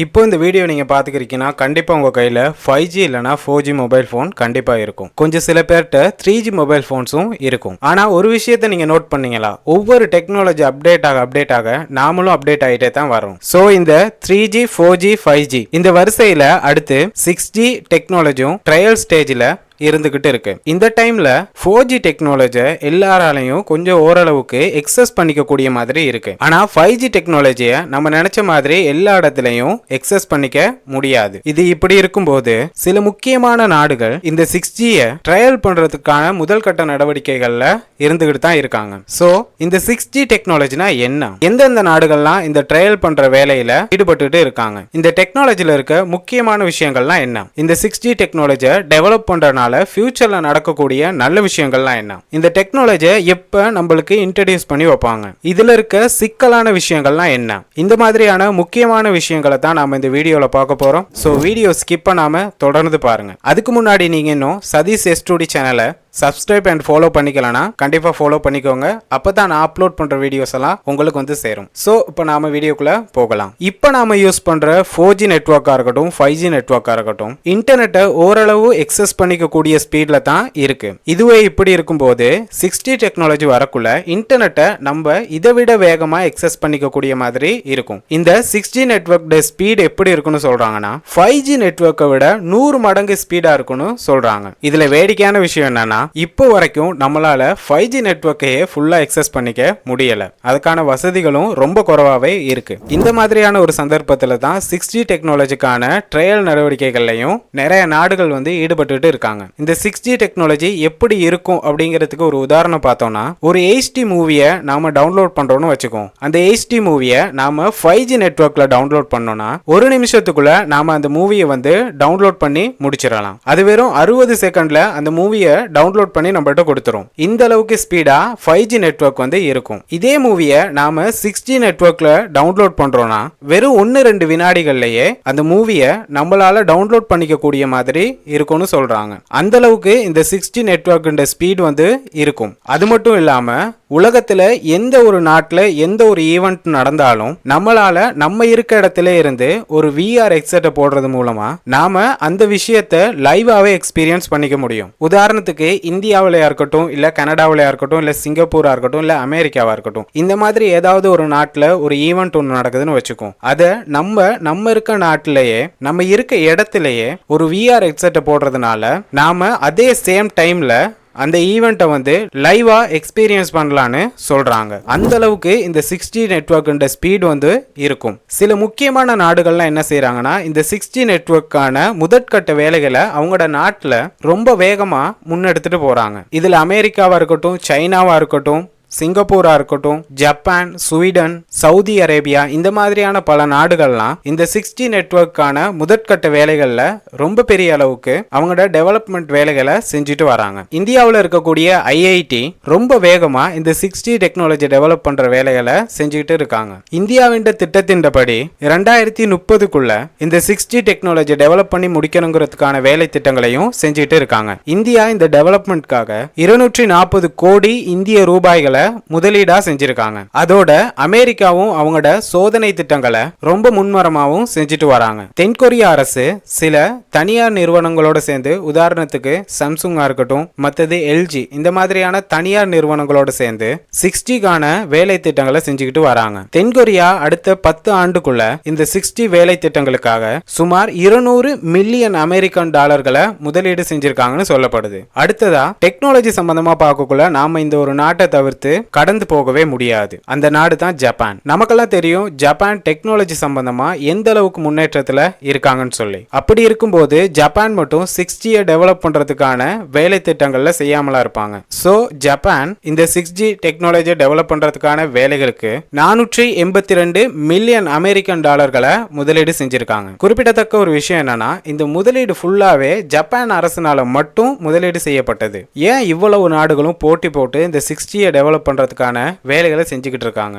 இப்போ இந்த வீடியோ நீங்கள் பார்த்துக்கிறீங்கன்னா கண்டிப்பாக உங்கள் கையில் 5G இல்லைனா 4G மொபைல் ஃபோன் கண்டிப்பாக இருக்கும். கொஞ்சம் சில பேர்கிட்ட 3G மொபைல் ஃபோன்ஸும் இருக்கும். ஆனால் ஒரு விஷயத்தை நீங்கள் நோட் பண்ணீங்களா, ஒவ்வொரு டெக்னாலஜி அப்டேட் ஆக நாமளும் அப்டேட் ஆகிட்டே தான் வரோம். ஸோ இந்த 3G 4G 5G இந்த வரிசையில் அடுத்து 6G டெக்னாலஜியும் ட்ரையல் ஸ்டேஜில் இருந்துகிட்டு இருக்கு. இந்த டைம்ல 4G டெக்னாலஜி எல்லாராலையும் கொஞ்சம் ஓரளவுக்கு எக்ஸஸ் பண்ணிக்க மாதிரி இருக்கு. ஆனா 5G டெக்னாலஜியை நம்ம நினைச்ச மாதிரி எல்லா இடத்துலயும் எக்ஸஸ் பண்ணிக்க முடியாது. இது இப்படி இருக்கும்போது சில முக்கியமான நாடுகள் இந்த 6Gயை ட்ரையல் பண்றதுக்கான முதல் கட்ட நடவடிக்கைகள்ல இருந்துகிட்டு தான் இருக்காங்க. சோ இந்த 6G டெக்னாலஜினா என்ன, எந்தெந்த நாடுகள்லாம் இந்த ட்ரையல் பண்ற வேலையில ஈடுபட்டு இருக்காங்க, இந்த டெக்னாலஜில இருக்க முக்கியமான விஷயங்கள்லாம் என்ன, இந்த 6G டெக்னாலஜியை டெவலப் பண்றதுனால ஃபியூச்சர்ல நடக்கக்கூடிய நல்ல விஷயங்கள்லாம் என்ன, இந்த டெக்னாலஜியை எப்ப நம்மளுக்கு இன்ட்ரோடியூஸ் பண்ணி வைப்பாங்க, இதுல இருக்க சிக்கலான விஷயங்கள்லாம் என்ன, இந்த மாதிரியான முக்கியமான விஷயங்களை தான் நாம இந்த வீடியோல பார்க்க போறோம். சோ வீடியோ ஸ்கிப் பண்ணாம தொடர்ந்து பாருங்க. அதுக்கு முன்னாடி நீங்க இன்னும் சதீஷ் எஸ்டூடி சேனலை சப்ஸ்கிரைப் அண்ட் ஃபாலோ பண்ணிக்கலனா கண்டிப்பா ஃபாலோ பண்ணிக்கோங்க. அப்பதான் நான் அப்லோட் பண்ற வீடியோஸ் எல்லாம் உங்களுக்கு வந்து சேரும். சோ இப்போ நாம வீடியோக்குள்ள போகலாம். இப்போ நாம யூஸ் பண்ற 4G நெட்வொர்க்கா இருக்கட்டும் 5G நெட்வொர்க்கா இருக்கட்டும் இன்டர்நெட்டை ஓரளவு எக்ஸஸ் பண்ணிக்க கூடிய ஸ்பீட்ல தான் இருக்கு. இதுவே இப்படி இருக்கும்போது 6G டெக்னாலஜி வரக்குள்ள இன்டர்நெட்டை நம்ம இதை விட வேகமா எக்ஸஸ் பண்ணிக்க கூடிய மாதிரி இருக்கும். இந்த 6G நெட்வொர்க் ஸ்பீட் எப்படி இருக்குன்னு சொல்றாங்கன்னா 5G நெட்வொர்க்கை விட 100 மடங்கு ஸ்பீடா இருக்குன்னு சொல்றாங்க. இதுல வேடிக்கையான விஷயம் என்னன்னா இப்போ வரைக்கும் நம்மளால 5G நெட்வொர்க்கையே ஃபுல்லா எக்ஸஸ் பண்ணிக்க முடியல. அதுக்கான வசதிகளும் ரொம்ப குறைவாவே இருக்கு. இந்த மாதிரியான ஒரு சந்தர்ப்பத்துல தான் 6G டெக்னாலஜிக்கான ட்ரையல் நடவடிக்கைகள்லையும் நிறைய நாடுகள் வந்து ஈடுபட்டு இருக்காங்க. இந்த 6G டெக்னாலஜி எப்படி இருக்கும் அப்படிங்கிறதுக்கு ஒரு உதாரணம் பார்த்தோம்னா, ஒரு HD மூவியை நாம டவுன்லோட் பண்றோம்னு வச்சுக்கோம். அந்த HD மூவியை நாம 5G நெட்வொர்க்ல டவுன்லோட் பண்ணோம்னா ஒரு நிமிஷத்துக்குள்ள நாம அந்த மூவியை வந்து டவுன்லோட் பண்ணி முடிச்சிடலாம். அது வெறும் 60 செகண்ட்ல அந்த மூவியை டவுன்லோட் பண்ணி நம்மள்ட்ட கொடுத்துரும். இந்த அளவுக்கு ஸ்பீடா 5G நெட்வொர்க் வந்து இருக்கும். இதே மூவியை நாம 6G நெட்வொர்க்ல டவுன்லோட் பண்றோம்னா வெறும் 1-2 வினாடிகள்லயே அந்த மூவியை நம்மளால டவுன்லோட் பண்ணிக்க கூடிய மாதிரி இருக்கும்னு சொல்றாங்க. அந்த அளவுக்கு இந்த 6G நெட்வொர்க் ஸ்பீட் வந்து இருக்கும். அது மட்டும் இல்லாம உலகத்துல எந்த ஒரு நாட்டுல எந்த ஒரு ஈவெண்ட் நடந்தாலும் நம்மளால நம்ம இருக்க இடத்துல இருந்து ஒரு VR ஹெட்செட்டை போடுறது மூலமா நாம அந்த விஷயத்தை லைவாவே எக்ஸ்பீரியன்ஸ் பண்ணிக்க முடியும். உதாரணத்துக்கு இந்தியாவிலையா இருக்கட்டும் இல்ல கனடாவிலையா இருக்கட்டும் இல்ல சிங்கப்பூரா இருக்கட்டும் இல்ல அமெரிக்காவா இருக்கட்டும், இந்த மாதிரி ஏதாவது ஒரு நாட்டுல ஒரு ஈவெண்ட் ஒன்று நடக்குதுன்னு வச்சுக்கோம். அதை நம்ம இருக்க நாட்டிலேயே நம்ம இருக்க இடத்திலேயே ஒரு VR ஹெட்செட்டை போடுறதுனால நாம அதே சேம் டைம்ல அந்த ஈவெண்ட்டை வந்து லைவா எக்ஸ்பீரியன்ஸ் பண்ணலான்னு சொல்றாங்க. அந்த அளவுக்கு இந்த 6G நெட்வொர்க் ஸ்பீட் வந்து இருக்கும். சில முக்கியமான நாடுகள்லாம் என்ன செய்யறாங்கன்னா இந்த 6G நெட்வொர்க்கான முதற்கட்ட வேலைகளை அவங்களோட நாட்டில் ரொம்ப வேகமா முன்னெடுத்துட்டு போறாங்க. இதுல அமெரிக்காவா இருக்கட்டும், சைனாவா இருக்கட்டும், சிங்கப்பூரா இருக்கட்டும், ஜப்பான், ஸ்வீடன், சவுதி அரேபியா, இந்த மாதிரியான பல நாடுகள்லாம் இந்த 6G நெட்வொர்க்கான முதற்கட்ட வேலைகள்ல ரொம்ப பெரிய அளவுக்கு அவங்களோட டெவலப்மெண்ட் வேலைகளை செஞ்சுட்டு வராங்க. இந்தியாவில் இருக்கக்கூடிய IIT ரொம்ப வேகமா இந்த 6G டெக்னாலஜி டெவலப் பண்ற வேலைகளை செஞ்சுக்கிட்டு இருக்காங்க. இந்தியாவின் திட்டத்தின்படி 2030க்குள்ள இந்த 6G டெக்னாலஜி டெவலப் பண்ணி முடிக்கணுங்கிறதுக்கான வேலை திட்டங்களையும் செஞ்சுட்டு இருக்காங்க. இந்தியா இந்த டெவலப்மெண்ட்காக 240 கோடி இந்திய ரூபாய்களை முதலீடா செஞ்சிருக்காங்க. அதோட அமெரிக்காவும் அவங்களோட சோதனை திட்டங்களை ரொம்ப முன்மரமாவும் செஞ்சுட்டு வராங்க. தென்கொரியா அரசு சில தனியார் நிறுவனங்களோட சேர்ந்து, உதாரணத்துக்கு சாம்சங்கா இருக்கட்டும், மற்றது LG, இந்த மாதிரியான தனியார் நிறுவனங்களோட சேர்ந்து 6Gக்கான வேலை திட்டங்களை செஞ்சுக்கிட்டு வராங்க. தென்கொரியா அடுத்த 10 ஆண்டுக்குள்ள இந்த 6G வேலை திட்டங்களுக்காக சுமார் 200 மில்லியன் அமெரிக்கன் டாலர்களை முதலீடு செஞ்சிருக்காங்கன்னு சொல்லப்படுது. அடுத்ததா டெக்னாலஜி சம்பந்தமா பார்க்கக்குள்ள நாம இந்த ஒரு நாட்டை தவிர்த்து கடந்து போகவே முடியாது. அந்த நாடு தான் ஜப்பான். நமக்கெல்லாம் தெரியும் ஜப்பான் டெக்னாலஜி சம்பந்தமா எந்த அளவுக்கு முன்னேற்றத்துல இருக்காங்கன்னு சொல்லி. அப்படி இருக்கும்போது ஜப்பான் மட்டும் 6Gயை டெவலப் பண்றதுக்கான வேலை திட்டங்கள்ல செய்யாமலா இருப்பாங்க. சோ ஜப்பான் இந்த 6G டெக்னாலஜியை டெவலப் பண்றதுக்கான வேலைகளுக்கு 482 மில்லியன் அமெரிக்கன் டாலர்களை முதலீடு செஞ்சிருக்காங்க. குறிப்பிடத்தக்க ஒரு விஷயம் என்னன்னா, இந்த முதலீடு ஃபுல்லாவே ஜப்பான் அரசுனால மட்டும் முதலீடு செய்யப்பட்டது. ஏன் இவ்வளவு நாடுகளும் போட்டி போட்டு இந்த 6Gயை டெவலப் பண்றதுக்கான வேலைகளை செஞ்சுக்கிட்டு இருக்காங்க?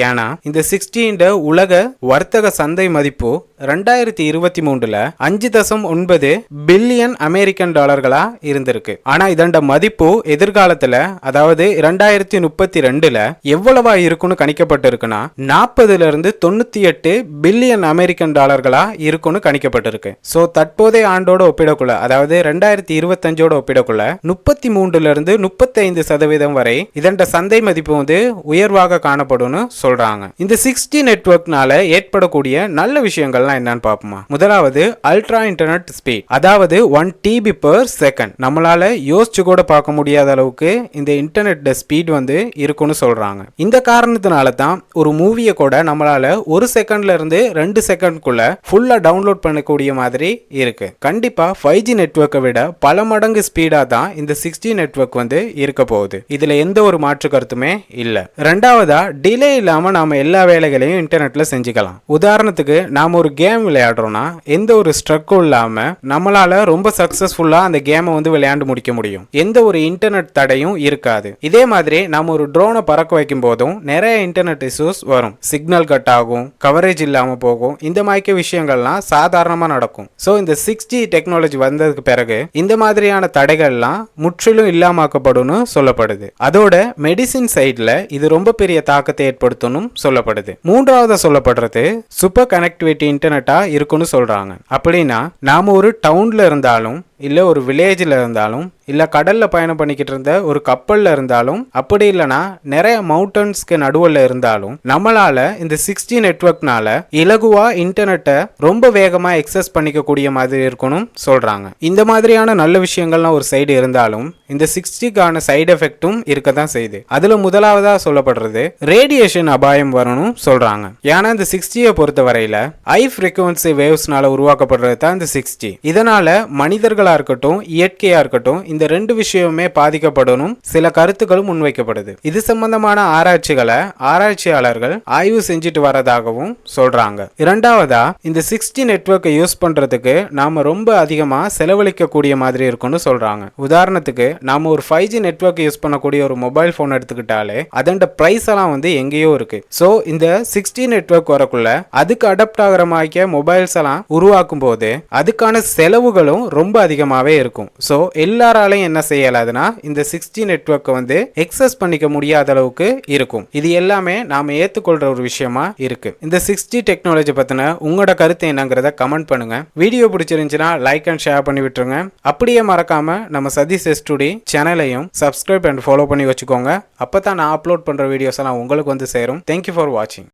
ஏன்னா இந்த 16 உலக வர்த்தக சந்தை மதிப்பு 2023 5.9 பில்லியன் அமெரிக்கன் டாலர்களா இருந்திருக்கு. ஆனா இதண்ட மதிப்பு எதிர்காலத்துல அதாவது 2032 எவ்வளவா இருக்குன்னு கணிக்கப்பட்டிருக்குன்னா 40 பில்லியன் அமெரிக்கன் டாலர்களா இருக்குன்னு கணிக்கப்பட்டிருக்கு. சோ தற்போதைய ஆண்டோட ஒப்பிடக்குள்ள அதாவது 2025 ஒப்பிடக்குள்ள 33 வரை இதண்ட சந்தை மதிப்பு வந்து உயர்வாக காணப்படும்னு சொல்றாங்க. இந்த 6G நெட்வொர்க்னால ஏற்படக்கூடிய நல்ல விஷயங்கள்லாம் என்னன்னு பார்ப்போமா. முதலாவது அல்ட்ரா இன்டர்நெட் ஸ்பீட், அதாவது 1 TB per second. நம்மளால யோசிச்சு கூட பார்க்க முடியாத அளவுக்கு இந்த இன்டர்நெட் ஸ்பீட் வந்து இருக்குன்னு சொல்றாங்க. இந்த காரணத்தினால தான் ஒரு மூவியை கூட நம்மளால 1 செகண்ட்ல இருந்து 2 செகண்ட்குள்ள ஃபுல்லா டவுன்லோட் பண்ணக்கூடிய மாதிரி இருக்கு. கண்டிப்பா 5G நெட்வொர்க்கை விட பல மடங்கு ஸ்பீடா தான் இந்த 6G நெட்வொர்க் வந்து இருக்க போகுது. இதுல எந்த ஒரு மாற்று கருத்துமே இல்ல. ரெண்டாவதா டிலே இல்லாம நாம எல்லா வேலைகளையும் இன்டர்நெட்ல செஞ்சுக்கலாம். உதாரணத்துக்கு நாம ஒரு கேம் விளையாடுறோம்னா எந்த ஒரு ஸ்ட்ரக்கும் இல்லாம நம்மளால ரொம்ப சக்சஸ்ஃபுல்லா அந்த கேமை வந்து விளையாண்டு முடிக்க முடியும். எந்த ஒரு இன்டர்நெட் தடையும் இருக்காது. இதே மாதிரி நாம ஒரு ட்ரோனை பறக்க வைக்கும் போதும் நிறைய இன்டர்நெட் இஷ்யூஸ் வரும். சிக்னல் கட் ஆகும், கவரேஜ் இல்லாம போகும். இந்த மாதிரி விஷயங்கள்லாம் சாதாரணமா நடக்கும். சோ இந்த 6G டெக்னாலஜி வந்ததுக்கு பிறகு இந்த மாதிரியான தடைகள்லாம் முற்றிலும் இல்லாமக்கப்படும் சொல்லப்படுது. அதோட மெடிசின் சைட்ல இது ரொம்ப பெரிய தாக்கத்தை ஏற்படுத்தணும் சொல்லப்படுது. மூன்றாவது சொல்லப்படுறது சூப்பர் கனெக்டிவிட்டி இன்டர்நெட்டா இருக்குன்னு சொல்றாங்க. அப்படின்னா நாம ஒரு டவுன்ல இருந்தாலும் இல்ல ஒரு வில்லேஜ்ல இருந்தாலும் இல்ல கடல்ல பயணம் பண்ணிக்கிட்டு இருந்த ஒரு கப்பல்ல இருந்தாலும் அப்படி இல்லனா நிறைய மவுண்டன்ஸ்க்கு நடுவுல இருந்தாலும் நம்மளால இந்த 6G நெட்வொர்க்னால இலகுவா இன்டர்நெட்டை ரொம்ப வேகமா எக்ஸஸ் பண்ணிக்க கூடிய மாதிரி இருக்கணும் சொல்றாங்க. இந்த மாதிரியான நல்ல விஷயங்கள்லாம் ஒரு சைடு இருந்தாலும் இந்த 6Gக்கான சைடு எஃபெக்டும் இருக்க தான் செய்யுது. அதுல முதலாவதா சொல்லப்படுறது ரேடியேஷன் அபாயம் வரணும் சொல்றாங்க. ஏன்னா இந்த 6Gயை பொறுத்த வரையில ஹை ஃப்ரீக்வன்சி வேவ்ஸ்னால உருவாக்கப்படுறது தான் இந்த 6G. இதனால மனிதர்கள் இருக்கட்டும் இயற்கையா இருக்கட்டும் இந்த ரெண்டு விஷயமுமே பாதிக்கப்படணும் சில கருத்துக்களும் முன்வைக்கப்படுது. இது சம்பந்தமான ஆராய்ச்சிகளை ஆராய்ச்சியாளர்கள் ஆய்வு செஞ்சுட்டு வரதாகவும் சொல்றாங்க. இரண்டாவதா இந்த 6G நெட்வொர்க்கை யூஸ் பண்றதுக்கு நாம ரொம்ப அதிகமா செலவழிக்க கூடிய மாதிரி இருக்கும்னு சொல்றாங்க. உதாரணத்துக்கு நாம ஒரு 5G நெட்வொர்க் யூஸ் பண்ணக்கூடிய ஒரு மொபைல் போன் எடுத்துக்கிட்டாலே அதோட பிரைஸ் எல்லாம் வந்து எங்கேயோ இருக்கு. சோ இந்த 6G நெட்வொர்க் வரக்குள்ள அதுக்கு அடாப்ட் ஆகிற மாதிரி மொபைல்ஸ் எல்லாம் உருவாக்கும் போது அதுக்கான செலவுகளும் ரொம்ப அதிகமாவே இருக்கும். சோ எல்லாராலையும் என்ன செய்யலாதுன்னா இந்த 6G நெட்வொர்க்கை வந்து எக்ஸஸ் பண்ணிக்க முடியாத அளவுக்கு இருக்கும். இது எல்லாமே நாம ஏத்துக்கொள்ற ஒரு விஷயமா இருக்கு. இந்த 6G டெக்னாலஜி பத்தின உங்களோட கருத்து என்னங்கறத கமெண்ட் பண்ணுங்க. வீடியோ பிடிச்சிருந்துச்சுன்னா லைக் அண்ட் ஷேர் பண்ணி விட்டுருங்க. அப்படியே மறக்காம நம்ம சதீஷ் ஸ்டுடி சேனலையும் சப்ஸ்கிரைப் அண்ட் ஃபாலோ பண்ணி வச்சுக்கோங்க. அப்பதான் நான் அப்லோட் பண்ற வீடியோஸ் எல்லாம் உங்களுக்கு வந்து சேரும். Thank you for watching.